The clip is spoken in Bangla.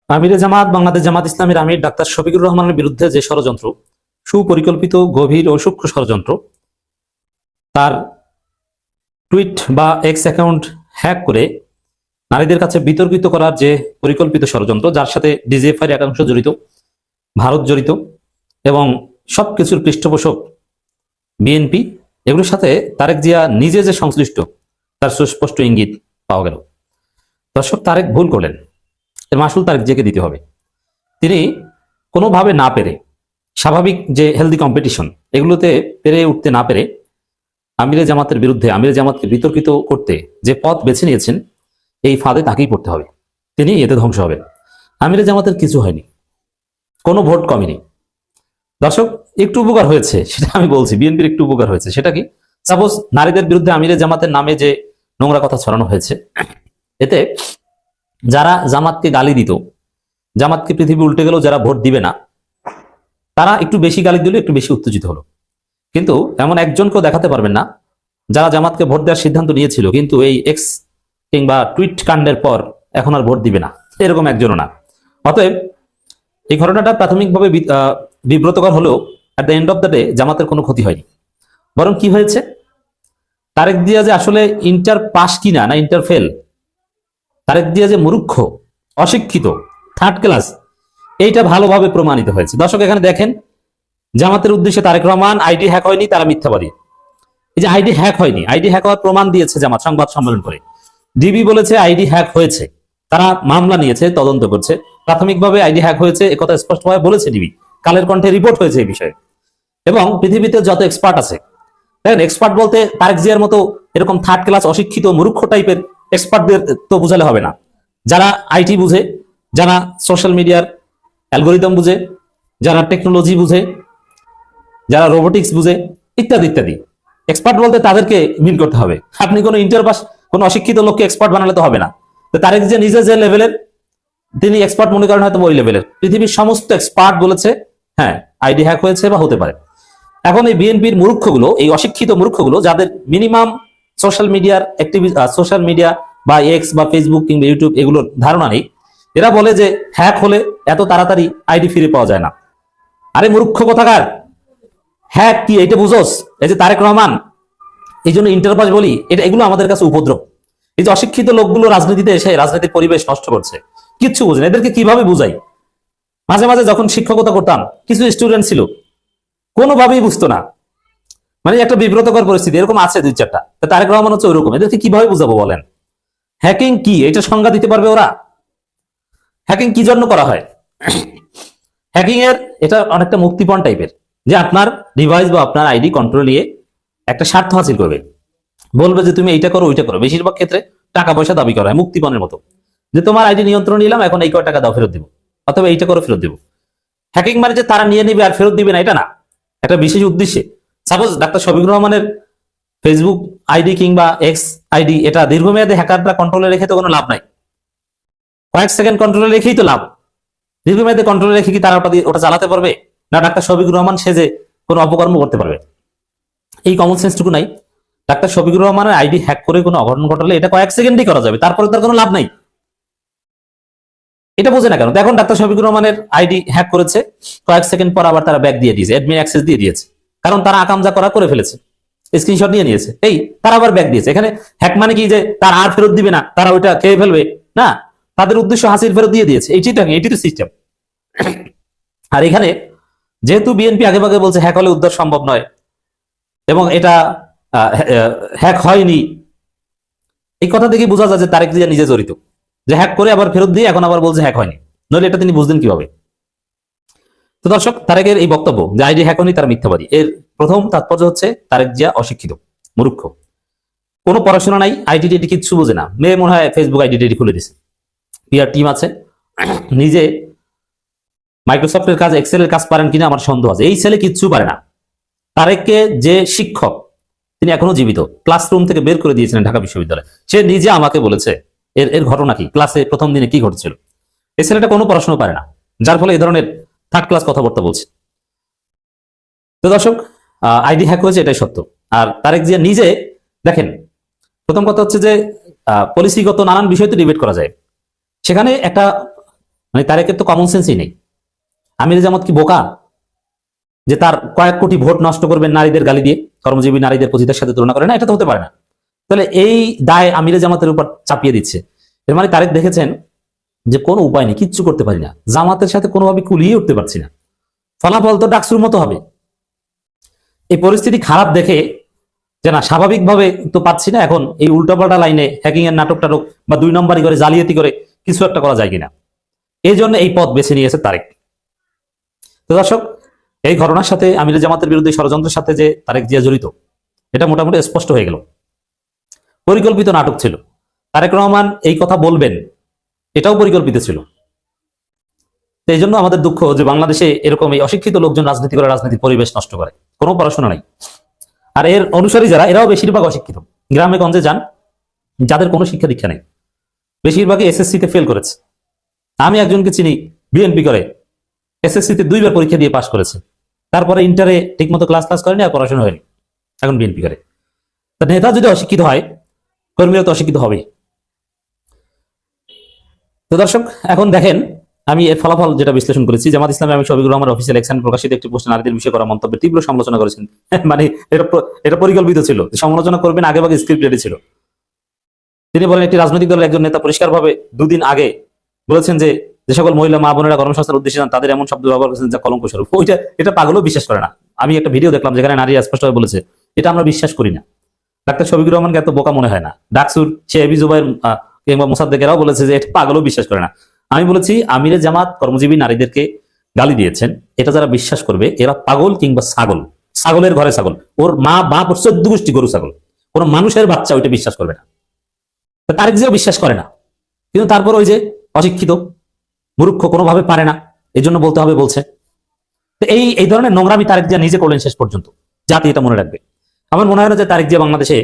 আমিরে জামাত বাংলাদেশ জামাত ইসলামীর আমির ডাক্তার শফিকুর রহমানের বিরুদ্ধে যে ষড়যন্ত্র, সুপরিকল্পিত গভীর ও সূক্ষ্ম ষড়যন্ত্র, তার টুইট বা এক্স অ্যাকাউন্ট হ্যাক করে নারীদের কাছে বিতর্কিত করার যে পরিকল্পিত ষড়যন্ত্র, যার সাথে ডিজিএফআই একাংশ জড়িত, ভারত জড়িত এবং সবকিছুর পৃষ্ঠপোষক বিএনপি, এগুলোর সাথে তারেক জিয়া নিজে যে সংশ্লিষ্ট তার সুস্পষ্ট ইঙ্গিত পাওয়া গেল। দর্শক, তারেক ভুল করলেন, এর মাসুল তারেক জিয়াকে দিতে হবে। তিনি কোনোভাবে না পেরে, স্বাভাবিক যে হেলদি কম্পিটিশন, এগুলোতে পেরে উঠতে না পেরে আমিরে জামাতের বিরুদ্ধে, আমিরে জামাতকে বিতর্কিত করতে যে পথ বেছে নিয়েছেন, এই ফাঁদে তাকেই পড়তে হবে। তিনি এতে ধ্বংস হবেন। আমিরে জামাতের কিছু হয়নি, কোনো ভোট কমেনি। দর্শক, একটু উপকার হয়েছে, সেটা আমি বলছি, বিএনপির একটু উপকার হয়েছে। সেটা কি? সাপোজ নারীদের বিরুদ্ধে আমিরে জামাতের নামে যে নোংরা কথা ছড়ানো হয়েছে, এতে যারা জামাতকে গালি দিত, জামাতকে পৃথিবী উল্টে গেল, যারা ভোট দিবে না, তারা একটু বেশি গালি দিল, একটু বেশি উত্তেজিত হলো। কিন্তু এমন একজনকেও দেখাতে পারবেন না যারা জামাতকে ভোট দেওয়ার সিদ্ধান্ত নিয়েছিল, কিন্তু এই এক্স কিংবা টুইট কাণ্ডের পর এখন আর ভোট দিবে না, এরকম একজনও না। অতএব এই ঘটনাটা প্রাথমিকভাবে বিব্রতকর হলেও at the end of the day জামাতের কোনো ক্ষতি হয়নি। বরং কি হয়েছে, তারেক জিয়া যে আসলে ইন্টার পাস কিনা না ইন্টার ফেল, তারেক জিয়া যে মূর্খ, অশিক্ষিত, থার্ড ক্লাস, এইটা ভালোভাবে প্রমাণিত হয়েছে। দর্শক, এখানে দেখেন, জামাতের উদ্দেশ্যে তারেক রহমান, আইডি হ্যাক হয়নি, তারা মিথ্যাবাদী। এই যে আইডি হ্যাক হয়নি, আইডি হ্যাক হওয়ার প্রমাণ দিয়েছে জামাত সংবাদ সম্মেলন করে। ডিবি বলেছে আইডি হ্যাক হয়েছে, তারা মামলা নিয়েছে, তদন্ত করছে। প্রাথমিকভাবে আইডি হ্যাক হয়েছে একথা স্পষ্টভাবে বলেছে ডিবি, কালের কণ্ঠে রিপোর্ট হয়েছে এই বিষয়ে। এবং পৃথিবীতে যত এক্সপার্ট আছে, দেখেন, এক্সপার্ট বলতে তারেক জিয়ার মতো এরকম থার্ড ক্লাস অশিক্ষিত মূর্খ টাইপের এক্সপার্টদের তো বুঝালে হবে না। যারা আইটি বুঝে, যারা সোশ্যাল মিডিয়ার অ্যালগোরিদম বুঝে, যারা টেকনোলজি বুঝে, যারা রোবোটিক্স বুঝে, ইত্যাদি ইত্যাদি, এক্সপার্ট বলতে তাদেরকে মিন করতে হবে। আপনি কোনো ইন্টার পাস, কোনো অশিক্ষিত লোককে এক্সপার্ট বানালে তো হবে না। তো তারেক জিয়া নিজে যে লেভেলের, তিনি এক্সপার্ট মনে করেন হয়তো ওই লেভেলের। পৃথিবীর সমস্ত এক্সপার্ট বলেছে হ্যাঁ আইডি হ্যাক হয়েছে বা হতে পারে। এখন এই বিএনপির মূর্খগুলো, এই অশিক্ষিত মূর্খগুলো, যাদের মিনিমাম সোশ্যাল মিডিয়ার সোশ্যাল মিডিয়া বা এক্স বা ফেসবুক কিংবা ইউটিউব এগুলোর ধারণা নেই, এরা বলে যে হ্যাক হলে এত তাড়াতাড়ি আইডি ফিরে পাওয়া যায় না। আরে মূর্খ কোথাকার, হ্যাক কি এটা বুঝোস? এই যে তারেক রহমান, এই জন্য ইন্টারপাস বলি, এগুলো আমাদের কাছে উপদ্রব। এই যে অশিক্ষিত লোকগুলো রাজনীতিতে এসে রাজনীতির পরিবেশ নষ্ট করছে, কিচ্ছু বুঝে না। এদেরকে কিভাবে বুঝাই? মাঝে মাঝে যখন শিক্ষকতা করতাম, কিছু স্টুডেন্ট ছিল, কোনোভাবেই বুঝতো না। মানে একটা বিব্রতকর পরিস্থিতি, এরকম আছে দুই চারটা। তারেক রহমান হচ্ছে ওইরকম। এদেরকে কিভাবে বুঝাবো বলেন? হ্যাকিং কি এটা সংজ্ঞা দিতে পারবে ওরা? হ্যাকিং কি জন্য করা হয়? হ্যাকিং এর এটা অনেকটা মুক্তিপণ টাইপের, যে আপনার ডিভাইস বা আপনার আইডি কন্ট্রোল নিয়ে একটা স্বার্থ হাসিল করবে, বলবে যে তুমি এইটা করো ওইটা করো। বেশিরভাগ ক্ষেত্রে টাকা পয়সা দাবি করা হয়, মুক্তিপণের মতো, যে তোমার আইডি নিয়ন্ত্রণ নিলাম, এখন এই কয় টাকা দাও, ফেরত দিব, অথবা এইটা করে ফেরত দিব। হ্যাকিং মানে যে তারা নিয়ে নিবে আর ফেরত দিবে না, এটা না, একটা বিশেষ উদ্দেশ্যে। সাপোজ ডাক্তার শফিকুর রহমানের ফেসবুক আইডি কিংবা এক্স আইডি, এটা দীর্ঘমেয়াদে হ্যাকাররা কন্ট্রোলে রেখে তো কোনো লাভ নাই। কয়েক সেকেন্ড কন্ট্রোলে রেখেই তো লাভ। দীর্ঘমেয়াদে কন্ট্রোলে রেখে কি তারা ওটা চালাতে পারবে? না ডাক্তার শফিকুর রহমান সেজে কোনো অপকর্ম করতে পারবে? এই কমন সেন্সটুকু নাই। ডাক্তার শফিকুর রহমানের আইডি হ্যাক করে কোনো অঘটন ঘটালে এটা কয়েক সেকেন্ডেই করা যাবে, তারপরে তার কোনো লাভ নাই। এটা বোঝে না কেন? দেখুন, ডাক্তার শফিকুর রহমানের আইডি হ্যাক করেছে, কয়েক সেকেন্ড পর আবার তারা ব্যাক দিয়ে দিয়েছে, অ্যাডমিন অ্যাক্সেস দিয়ে দিয়েছে, কারণ তারা আকামজা করে ফেলেছে, স্ক্রিনশট নিয়ে নিয়েছে, এই তারা আবার ব্যাক দিয়েছে। এখানে হ্যাক মানে কি যে তারা আর ফেরত দিবে না, তারা ওইটা খেয়ে ফেলবে না, তাদের উদ্দেশ্য হাসিল ফেরত দিয়ে দিয়েছে। এইটি তো সিস্টেম। আর এখানে যেহেতু বিএনপি আগে ভাগে বলছে হ্যাক হলে উদ্ধার সম্ভব নয়, এবং এটা হ্যাক হয়নি, এই কথা দেখে বোঝা যায় যে তারেক জিয়া নিজে জড়িত, যে হ্যাক করে আবার ফেরত দিয়ে এখন আবার বলছে হ্যাক হয়নি, নইলে এটা তিনি বুঝলেন কিভাবে? তো দর্শক, তারেকের এই বক্তব্য যে আইডি হ্যাক হয়নি, তারা মিথ্যাবাদী, এর প্রথম তাৎপর্য হচ্ছে তারেক জিয়া অশিক্ষিত, মূর্খ, কোনো পড়াশোনা নাই, আইডি কিচ্ছু বোঝে না। মেয়ে মনে হয় ফেসবুক আইডি খুলে দিছে, পিআর টিম আছে, নিজে মাইক্রোসফটের কাজ, এক্সেলের কাজ পারেন কিনা আমার সন্দেহ আছে। এই ছেলে কিচ্ছু পারে না। তারেককে যে শিক্ষক, তিনি এখনো জীবিত, ক্লাসরুম থেকে বের করে দিয়েছিলেন ঢাকা বিশ্ববিদ্যালয়, সে নিজে আমাকে বলেছে এর ঘটনা কি, ক্লাসে প্রথম দিনে কি ঘটেছিল। এই ছেলেটা কোনো পড়াশোনা পারে না, যার ফলে এই ধরনের থার্ড ক্লাস কথাবার্তা বলছে। তো দর্শক, আইডি হ্যাক হয়েছে, এটাই সত্য। আর তারেক জিয়া নিজে দেখেন, প্রথম কথা হচ্ছে যে পলিসিগত নানান বিষয় তো ডিবেট করা যায়, সেখানে একটা মানে তারেকের তো কমন সেন্সই নেই। আমির জামাত কি বোকা যে তার কয়েক কোটি ভোট নষ্ট করবেন নারীদের গালি দিয়ে, কর্মজীবী নারীদের পতিতার সাথে তুলনা করে? না, এটা তো হতে পারে না। তাহলে এই দায় আমির জামাতের উপর চাপিয়ে দিচ্ছে। এর মানে তারেক দেখেছেন যে কোনো উপায় নেই, কিচ্ছু করতে পারি না, জামাতের সাথে কোনোভাবে কুলিয়ে উঠতে পারছি না, ফলাফল তো ডাকসুর মতো হবে। এই পরিস্থিতি খারাপ দেখে যে না, স্বাভাবিকভাবে তো পাচ্ছি না, এখন এই উল্টাপাল্টা লাইনে হ্যাকিং এর নাটক টাটক বা 2 নম্বরই করে জালিয়াতি করে কিছু একটা করা যায় কিনা, এই জন্য এই পথ বেছে নিয়েছে তারেক। তো দর্শক, এই ঘটনার সাথে আমির জামাতের বিরুদ্ধে ষড়যন্ত্রের সাথে যে তারেক জিয়া জড়িত, এটা মোটামুটি স্পষ্ট হয়ে গেল। পরিকল্পিত নাটক ছিল। তারেক রহমান এই কথা বলবেন, এটাও পরিকল্পিত ছিল। তো এই জন্য আমাদের দুঃখ যে বাংলাদেশে এরকম এই অশিক্ষিত লোকজন রাজনীতি করে, রাজনীতির পরিবেশ নষ্ট করে, কোনো পড়াশোনা নাই। আর এর অনুসারী যারা, এরাও বেশিরভাগ অশিক্ষিত। গ্রামে গঞ্জে যান, যাদের কোনো শিক্ষা দীক্ষা নেই, বেশিরভাগই এসএসসি তে ফেল করেছে। আমি একজনকে চিনি, বিএনপি করে, এসএসসি তে 2 বার পরীক্ষা দিয়ে পাশ করেছে, তারপরে ইন্টারে ঠিকমতো ক্লাস করেনি, আর পড়াশোনা হয়নি, এখন বিএনপি করে। তা নেতা যদি অশিক্ষিত হয়, কর্মীরা তো অশিক্ষিত হবেই। তো দর্শক, এখন দেখেন আমি এর ফলাফল যেটা বিশ্লেষণ করেছি। জামাত ইসলামী আমি শফিকুর রহমান অফিসিয়াল এক্সেন প্রকাশিত একটি পোস্টে নারীদের বিষয়ে করা মন্তব্যের তীব্র সমালোচনা করেছেন। মানে এটা পরিকল্পিত ছিল, সমালোচনা করবেন, আগে ভাগে স্ক্রিপ্ট রেডি ছিল। তিনি বলেন, একটি রাজনৈতিক দলের একজন নেতা পরিষ্কারভাবে 2 দিন আগে বলেছেন যে যে সকল মহিলা মা বোনেরা কর্মসংস্থানের উদ্দেশ্যে যান, তাদের এমন শব্দ ব্যবহার করেছেন যা কলঙ্ক স্বরূপ। এটা পাগলও বিশ্বাস করে না। আমি একটা ভিডিও দেখলাম যেখানে নারী স্পষ্টভাবে বলেছে, এটা আমরা বিশ্বাস করি না। ডাক্তার শফিকুর রহমানকে এত বোকা মনে হয় না। ডাকসুর সে এবি জুবাইর কিংবা মোসাদ্দেকেরাও বলেছে যে এটা পাগলও বিশ্বাস করে না। আমি বলেছি, আমিরে জামাত কর্মজীবী নারীদেরকে গালি দিয়েছেন, এটা যারা বিশ্বাস করবে এরা পাগল কিংবা ছাগল, ছাগলের ঘরে ছাগল। ওর মা বাপ 14 গোষ্ঠী গরু ছাগল, কোন মানুষের বাচ্চা ওইটা বিশ্বাস করবে না। তারেক জিয়াও বিশ্বাস করে না, কিন্তু তারপর ওই যে অশিক্ষিত মূর্খ, কোনোভাবে পারে না, এই জন্য বলতে হবে বলছে। তো এই ধরনের নোংরামি তারেক জিয়া নিজে করলেন শেষ পর্যন্ত, জাতি এটা মনে রাখবে। আমার মনে হয় না যে তারেক জিয়া বাংলাদেশে